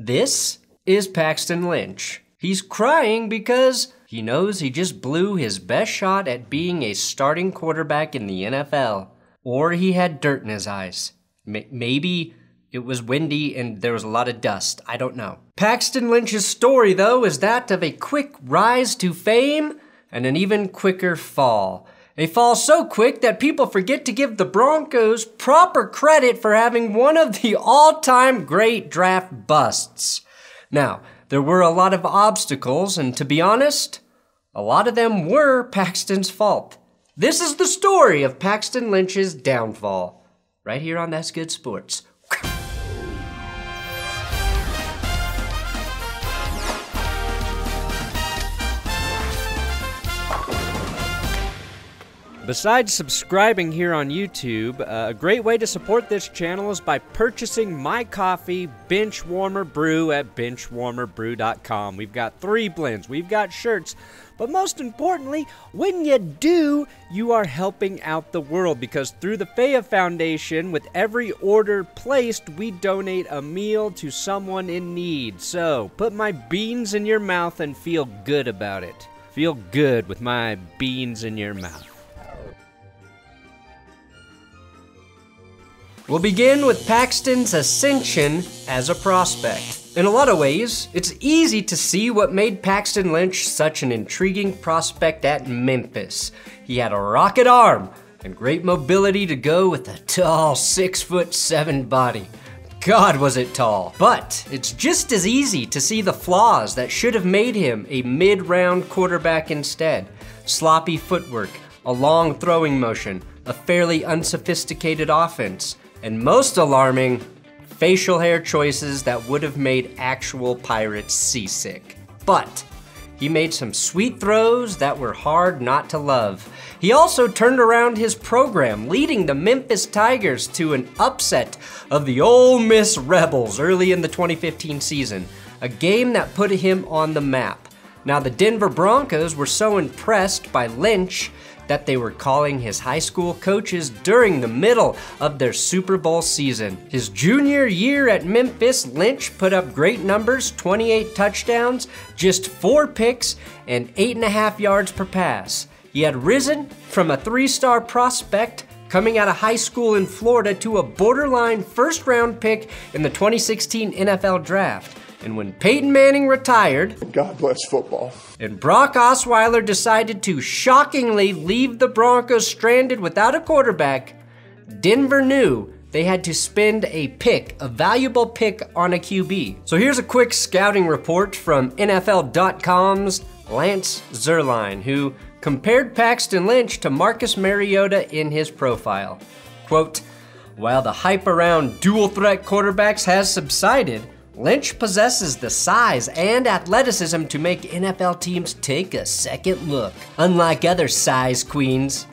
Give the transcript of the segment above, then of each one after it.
This is Paxton Lynch. He's crying because he knows he just blew his best shot at being a starting quarterback in the NFL. Or he had dirt in his eyes. Maybe it was windy and there was a lot of dust. I don't know. Paxton Lynch's story, though, is that of a quick rise to fame and an even quicker fall. A fall so quick that people forget to give the Broncos proper credit for having one of the all-time great draft busts. Now, there were a lot of obstacles, and to be honest, a lot of them were Paxton's fault. This is the story of Paxton Lynch's downfall, right here on That's Good Sports. Besides subscribing here on YouTube, a great way to support this channel is by purchasing my coffee, Benchwarmer Brew, at BenchwarmerBrew.com. We've got 3 blends, we've got shirts, but most importantly, when you do, you are helping out the world, because through the Faya Foundation, with every order placed, we donate a meal to someone in need. So, put my beans in your mouth and feel good about it. Feel good with my beans in your mouth. We'll begin with Paxton's ascension as a prospect. In a lot of ways, it's easy to see what made Paxton Lynch such an intriguing prospect at Memphis. He had a rocket arm and great mobility to go with a tall 6'7" body. God, was it tall. But it's just as easy to see the flaws that should have made him a mid-round quarterback instead. Sloppy footwork, a long throwing motion, a fairly unsophisticated offense, and most alarming, facial hair choices that would have made actual Pirates seasick. But he made some sweet throws that were hard not to love. He also turned around his program, leading the Memphis Tigers to an upset of the Ole Miss Rebels early in the 2015 season, a game that put him on the map. Now, the Denver Broncos were so impressed by Lynch that they were calling his high school coaches during the middle of their Super Bowl season. His junior year at Memphis, Lynch put up great numbers, 28 touchdowns, just 4 picks, and 8.5 yards per pass. He had risen from a 3-star prospect coming out of high school in Florida to a borderline first-round pick in the 2016 NFL Draft. And when Peyton Manning retired, God bless football, and Brock Osweiler decided to shockingly leave the Broncos stranded without a quarterback, Denver knew they had to spend a valuable pick on a QB. So here's a quick scouting report from NFL.com's Lance Zierlein, who compared Paxton Lynch to Marcus Mariota in his profile. Quote, "While the hype around dual threat quarterbacks has subsided, Lynch possesses the size and athleticism to make NFL teams take a second look. Unlike other size/speed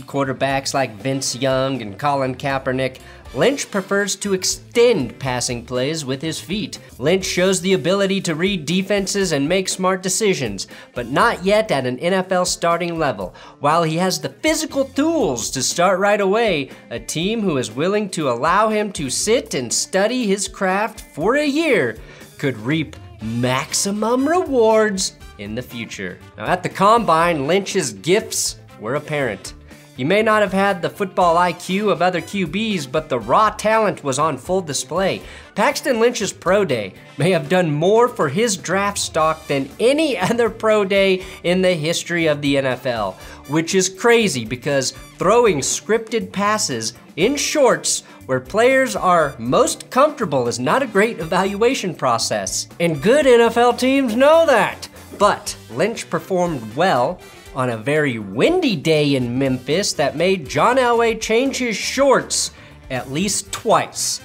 quarterbacks like Vince Young and Colin Kaepernick, Lynch prefers to extend passing plays with his feet. Lynch shows the ability to read defenses and make smart decisions, but not yet at an NFL starting level. While he has the physical tools to start right away, a team who is willing to allow him to sit and study his craft for a year could reap maximum rewards in the future." Now, at the Combine, Lynch's gifts were apparent. He may not have had the football IQ of other QBs, but the raw talent was on full display. Paxton Lynch's pro day may have done more for his draft stock than any other pro day in the history of the NFL, which is crazy because throwing scripted passes in shorts where players are most comfortable is not a great evaluation process. And good NFL teams know that. But Lynch performed well on a very windy day in Memphis that made John Elway change his shorts at least twice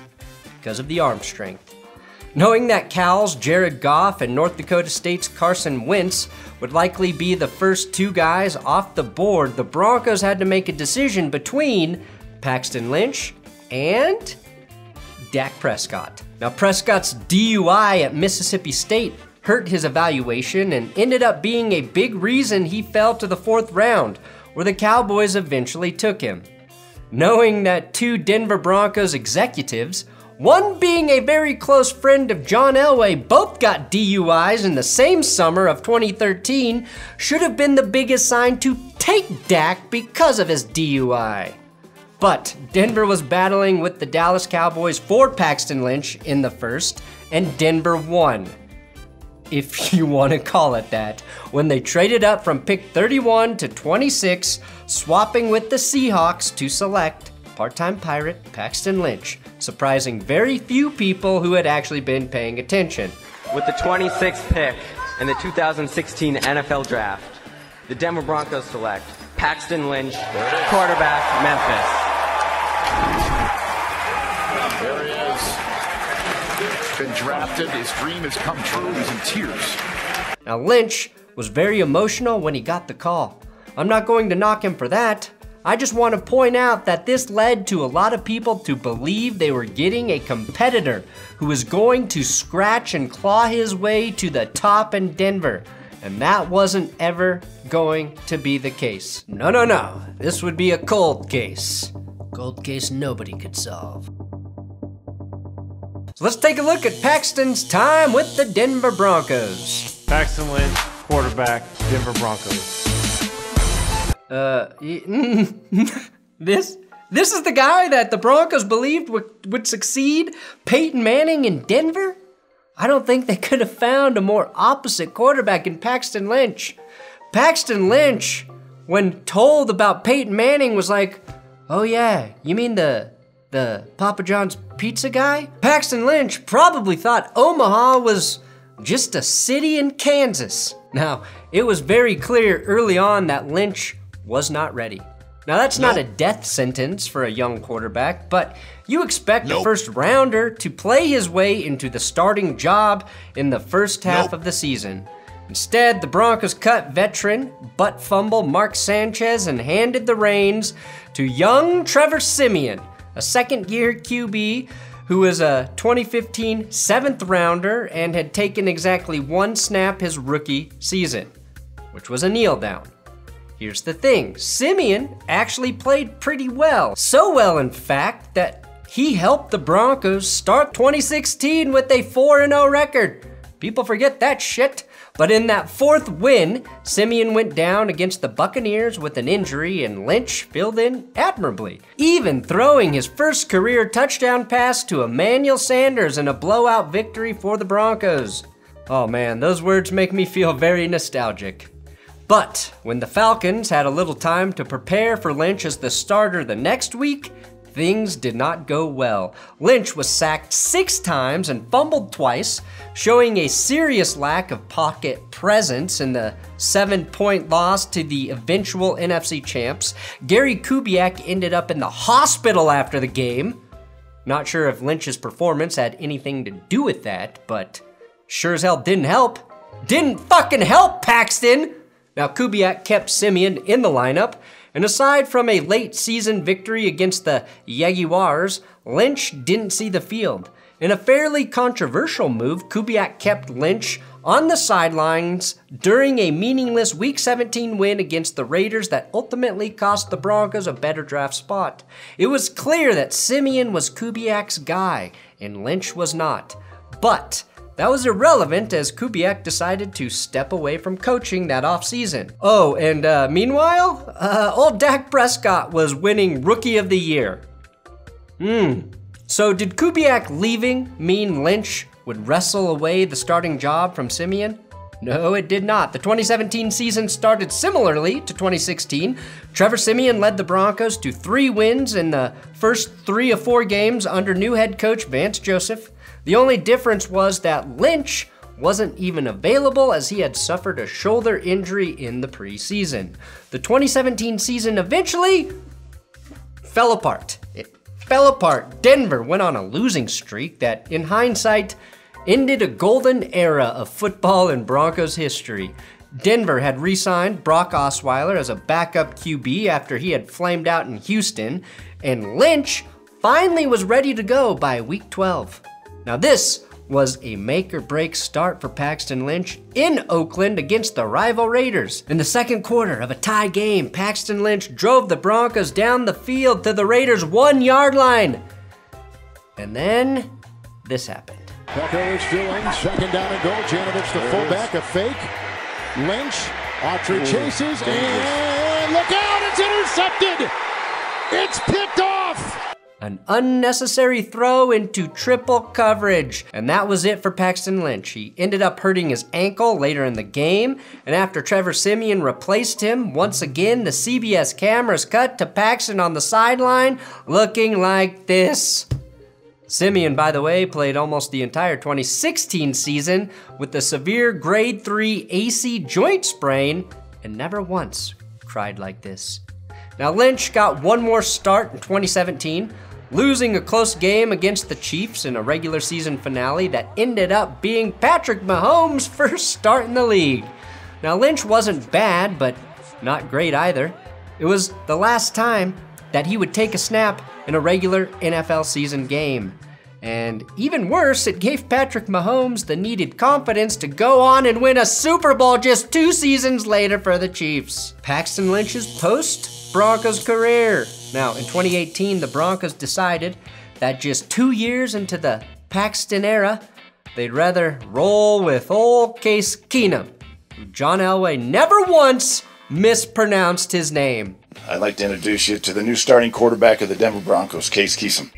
because of the arm strength. Knowing that Cal's Jared Goff and North Dakota State's Carson Wentz would likely be the first 2 guys off the board, the Broncos had to make a decision between Paxton Lynch and Dak Prescott. Now, Prescott's DUI at Mississippi State hurt his evaluation and ended up being a big reason he fell to the 4th round, where the Cowboys eventually took him. Knowing that 2 Denver Broncos executives one being a very close friend of John Elway, both got DUIs in the same summer of 2013, should have been the biggest sign to take Dak because of his DUI. But Denver was battling with the Dallas Cowboys for Paxton Lynch in the first, and Denver won, if you want to call it that, when they traded up from pick 31 to 26, swapping with the Seahawks to select part-time Pirate Paxton Lynch, surprising very few people who had actually been paying attention. With the 26th pick in the 2016 NFL Draft, the Denver Broncos select Paxton Lynch, quarterback, Memphis. There he is. Been drafted. His dream has come true. He's in tears. Now, Lynch was very emotional when he got the call. I'm not going to knock him for that. I just want to point out that this led to a lot of people to believe they were getting a competitor who was going to scratch and claw his way to the top in Denver. And that wasn't ever going to be the case. No, no, no. This would be a cold case. Cold case nobody could solve. So let's take a look at Paxton's time with the Denver Broncos. Paxton Lynch, quarterback, Denver Broncos. This is the guy that the Broncos believed would succeed Peyton Manning in Denver? I don't think they could have found a more opposite quarterback in Paxton Lynch. Paxton Lynch, when told about Peyton Manning, was like, oh yeah, you mean the Papa John's pizza guy? Paxton Lynch probably thought Omaha was just a city in Kansas. Now, it was very clear early on that Lynch was not ready. Now, that's not a death sentence for a young quarterback, but you expect a first rounder to play his way into the starting job in the first half of the season. Instead, the Broncos cut veteran, butt fumble Mark Sanchez and handed the reins to young Trevor Siemian, a second-year QB who was a 2015 seventh rounder and had taken exactly one snap his rookie season, which was a kneel down. Here's the thing, Siemian actually played pretty well. So well, in fact, that he helped the Broncos start 2016 with a 4-0 record. People forget that shit. But in that fourth win, Siemian went down against the Buccaneers with an injury and Lynch filled in admirably, even throwing his first career touchdown pass to Emmanuel Sanders in a blowout victory for the Broncos. Oh man, those words make me feel very nostalgic. But when the Falcons had a little time to prepare for Lynch as the starter the next week, things did not go well. Lynch was sacked 6 times and fumbled twice, showing a serious lack of pocket presence in the 7-point loss to the eventual NFC champs. Gary Kubiak ended up in the hospital after the game. Not sure if Lynch's performance had anything to do with that, but sure as hell didn't help. Didn't fucking help, Paxton! Now, Kubiak kept Siemian in the lineup, and aside from a late season victory against the Jaguars, Lynch didn't see the field. In a fairly controversial move, Kubiak kept Lynch on the sidelines during a meaningless Week 17 win against the Raiders that ultimately cost the Broncos a better draft spot. It was clear that Siemian was Kubiak's guy, and Lynch was not. But that was irrelevant as Kubiak decided to step away from coaching that offseason. Oh, and meanwhile, old Dak Prescott was winning Rookie of the Year. So did Kubiak leaving mean Lynch would wrestle away the starting job from Siemian? No, it did not. The 2017 season started similarly to 2016. Trevor Siemian led the Broncos to 3 wins in the first 3 of 4 games under new head coach Vance Joseph. The only difference was that Lynch wasn't even available as he had suffered a shoulder injury in the preseason. The 2017 season eventually fell apart. It fell apart. Denver went on a losing streak that, in hindsight, ended a golden era of football in Broncos history. Denver had re-signed Brock Osweiler as a backup QB after he had flamed out in Houston, and Lynch finally was ready to go by week 12. Now this was a make-or-break start for Paxton Lynch in Oakland against the rival Raiders. In the second quarter of a tie game, Paxton Lynch drove the Broncos down the field to the Raiders' 1-yard line. And then this happened. Pecker is doing second down and goal. Janovich, the fullback, a fake. Lynch, Autry chases, and look out, it's intercepted! It's picked off! An unnecessary throw into triple coverage. And that was it for Paxton Lynch. He ended up hurting his ankle later in the game, and after Trevor Siemian replaced him, once again, the CBS cameras cut to Paxton on the sideline, looking like this. Siemian, by the way, played almost the entire 2016 season with a severe grade 3 AC joint sprain and never once cried like this. Now Lynch got one more start in 2017, losing a close game against the Chiefs in a regular season finale that ended up being Patrick Mahomes' first start in the league. Now Lynch wasn't bad, but not great either. It was the last time that he would take a snap in a regular NFL season game. And even worse, it gave Patrick Mahomes the needed confidence to go on and win a Super Bowl just 2 seasons later for the Chiefs. Paxton Lynch's post-Broncos career. Now, in 2018, the Broncos decided that just 2 years into the Paxton era, they'd rather roll with old Case Keenum, who John Elway never once mispronounced his name. I'd like to introduce you to the new starting quarterback of the Denver Broncos, Case Keenum.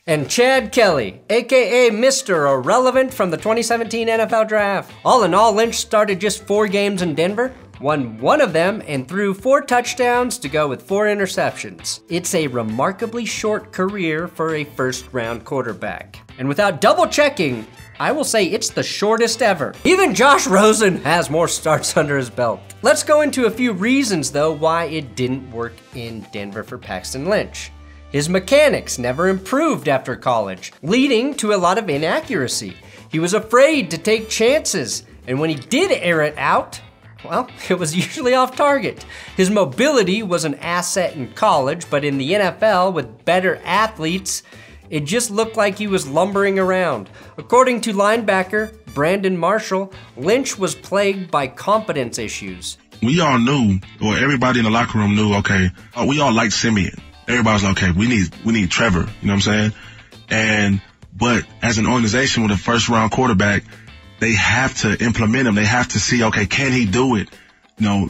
And Chad Kelly, aka Mr. Irrelevant from the 2017 NFL Draft. All in all, Lynch started just 4 games in Denver, won 1 of them, and threw 4 touchdowns to go with 4 interceptions. It's a remarkably short career for a first-round quarterback. And without double-checking, I will say it's the shortest ever. Even Josh Rosen has more starts under his belt. Let's go into a few reasons, though, why it didn't work in Denver for Paxton Lynch. His mechanics never improved after college, leading to a lot of inaccuracy. He was afraid to take chances, and when he did air it out, well, it was usually off target. His mobility was an asset in college, but in the NFL, with better athletes, it just looked like he was lumbering around. According to linebacker Brandon Marshall, Lynch was plagued by confidence issues. We all knew, or everybody in the locker room knew, okay, we all liked Siemian. Everybody's like, okay, we need Trevor, you know what I'm saying? But as an organization with a first round quarterback, they have to implement him. They have to see, okay, can he do it? You know,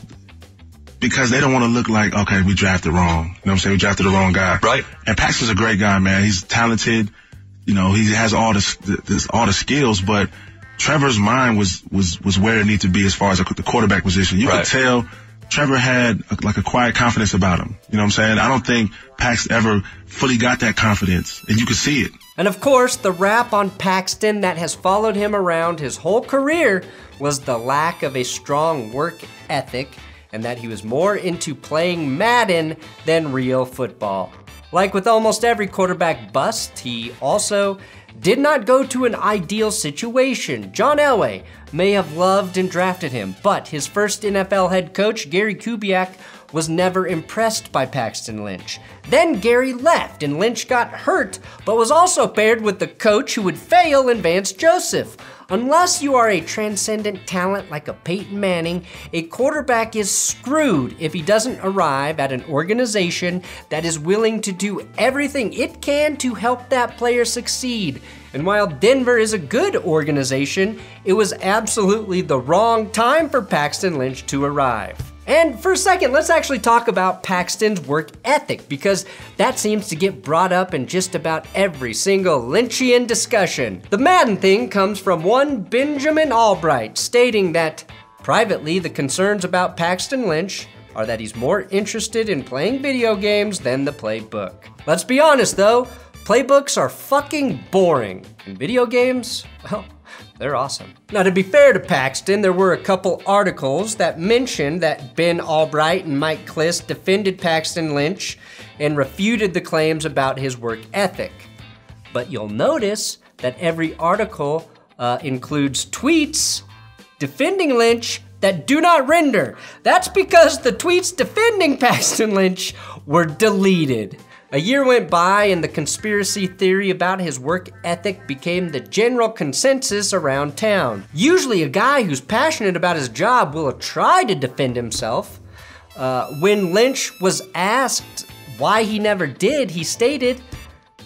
because they don't want to look like, okay, we drafted wrong. You know what I'm saying? We drafted the wrong guy. Right. And Paxton's a great guy, man. He's talented. You know, he has all the skills, but Trevor's mind was where it needed to be as far as the quarterback position. You could tell Trevor had a quiet confidence about him. You know what I'm saying? I don't think Pax ever fully got that confidence, and you could see it. And of course, the rap on Paxton that has followed him around his whole career was the lack of a strong work ethic, and that he was more into playing Madden than real football. Like with almost every quarterback bust, he also did not go to an ideal situation. John Elway may have loved and drafted him, but his first NFL head coach, Gary Kubiak, was never impressed by Paxton Lynch. Then Gary left and Lynch got hurt, but was also paired with the coach who would fail in Vance Joseph. Unless you are a transcendent talent like a Peyton Manning, a quarterback is screwed if he doesn't arrive at an organization that is willing to do everything it can to help that player succeed. And while Denver is a good organization, it was absolutely the wrong time for Paxton Lynch to arrive. And for a second, let's actually talk about Paxton's work ethic, because that seems to get brought up in just about every single Lynchian discussion. The Madden thing comes from one Benjamin Albright, stating that privately the concerns about Paxton Lynch are that he's more interested in playing video games than the playbook. Let's be honest though, playbooks are fucking boring, and video games, well, they're awesome. Now, to be fair to Paxton, there were a couple articles that mentioned that Ben Albright and Mike Kliss defended Paxton Lynch and refuted the claims about his work ethic. But you'll notice that every article includes tweets defending Lynch that do not render. That's because the tweets defending Paxton Lynch were deleted. A year went by and the conspiracy theory about his work ethic became the general consensus around town. Usually a guy who's passionate about his job will try to defend himself. When Lynch was asked why he never did, he stated,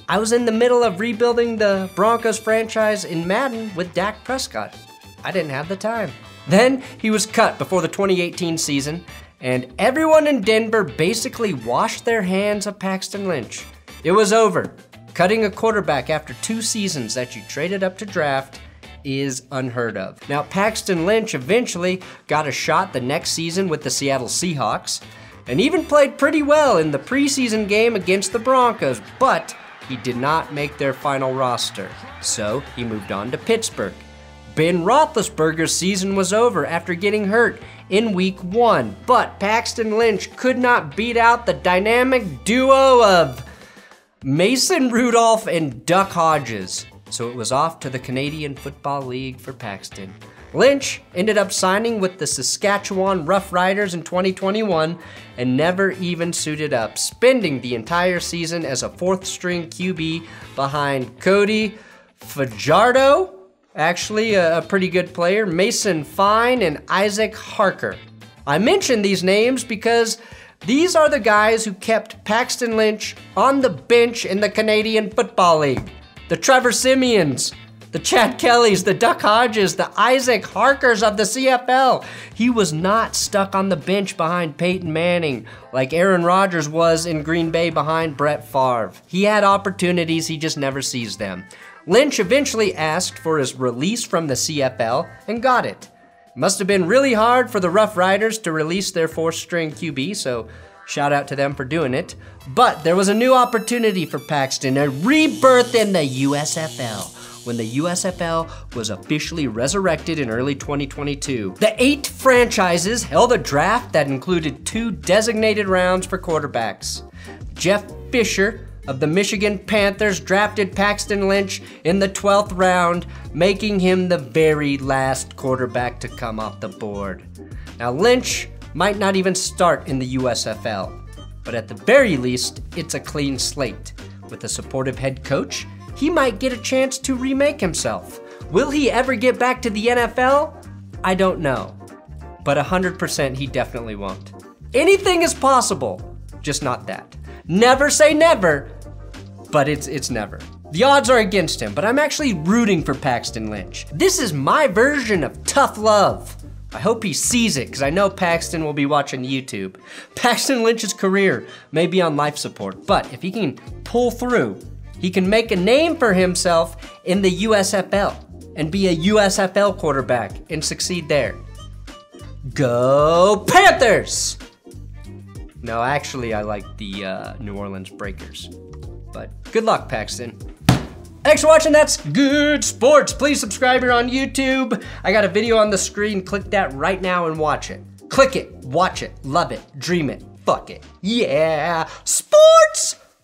I was in the middle of rebuilding the Broncos franchise in Madden with Dak Prescott. I didn't have the time. Then he was cut before the 2018 season, and everyone in Denver basically washed their hands of Paxton Lynch. It was over. Cutting a quarterback after 2 seasons that you traded up to draft is unheard of. Now, Paxton Lynch eventually got a shot the next season with the Seattle Seahawks, and even played pretty well in the preseason game against the Broncos, but he did not make their final roster. So he moved on to Pittsburgh. Ben Roethlisberger's season was over after getting hurt in week 1, but Paxton Lynch could not beat out the dynamic duo of Mason Rudolph and Duck Hodges. So it was off to the Canadian Football League for Paxton. Lynch ended up signing with the Saskatchewan Roughriders in 2021 and never even suited up, spending the entire season as a 4th-string QB behind Cody Fajardo, actually a pretty good player, Mason Fine, and Isaac Harker. I mention these names because these are the guys who kept Paxton Lynch on the bench in the Canadian Football League. The Trevor Siemians, the Chad Kellys, the Duck Hodges, the Isaac Harkers of the CFL. He was not stuck on the bench behind Peyton Manning like Aaron Rodgers was in Green Bay behind Brett Favre. He had opportunities, he just never seized them. Lynch eventually asked for his release from the CFL and got it. Must have been really hard for the Rough Riders to release their 4th-string QB, so shout out to them for doing it. But there was a new opportunity for Paxton, a rebirth in the USFL, when the USFL was officially resurrected in early 2022. The 8 franchises held a draft that included 2 designated rounds for quarterbacks. Jeff Fisher of the Michigan Panthers drafted Paxton Lynch in the 12th round, making him the very last quarterback to come off the board. Now, Lynch might not even start in the USFL, but at the very least, it's a clean slate. With a supportive head coach, he might get a chance to remake himself. Will he ever get back to the NFL? I don't know, but 100% he definitely won't. Anything is possible, just not that. Never say never, but it's never. The odds are against him, but I'm actually rooting for Paxton Lynch. This is my version of tough love. I hope he sees it, because I know Paxton will be watching YouTube. Paxton Lynch's career may be on life support, but if he can pull through, he can make a name for himself in the USFL and be a USFL quarterback and succeed there. Go Panthers! No, actually, I like the New Orleans Breakers. But good luck, Paxton. Thanks for watching That's Good Sports. Please subscribe here on YouTube. I got a video on the screen. Click that right now and watch it. Click it, watch it, love it, dream it, fuck it. Yeah, sports!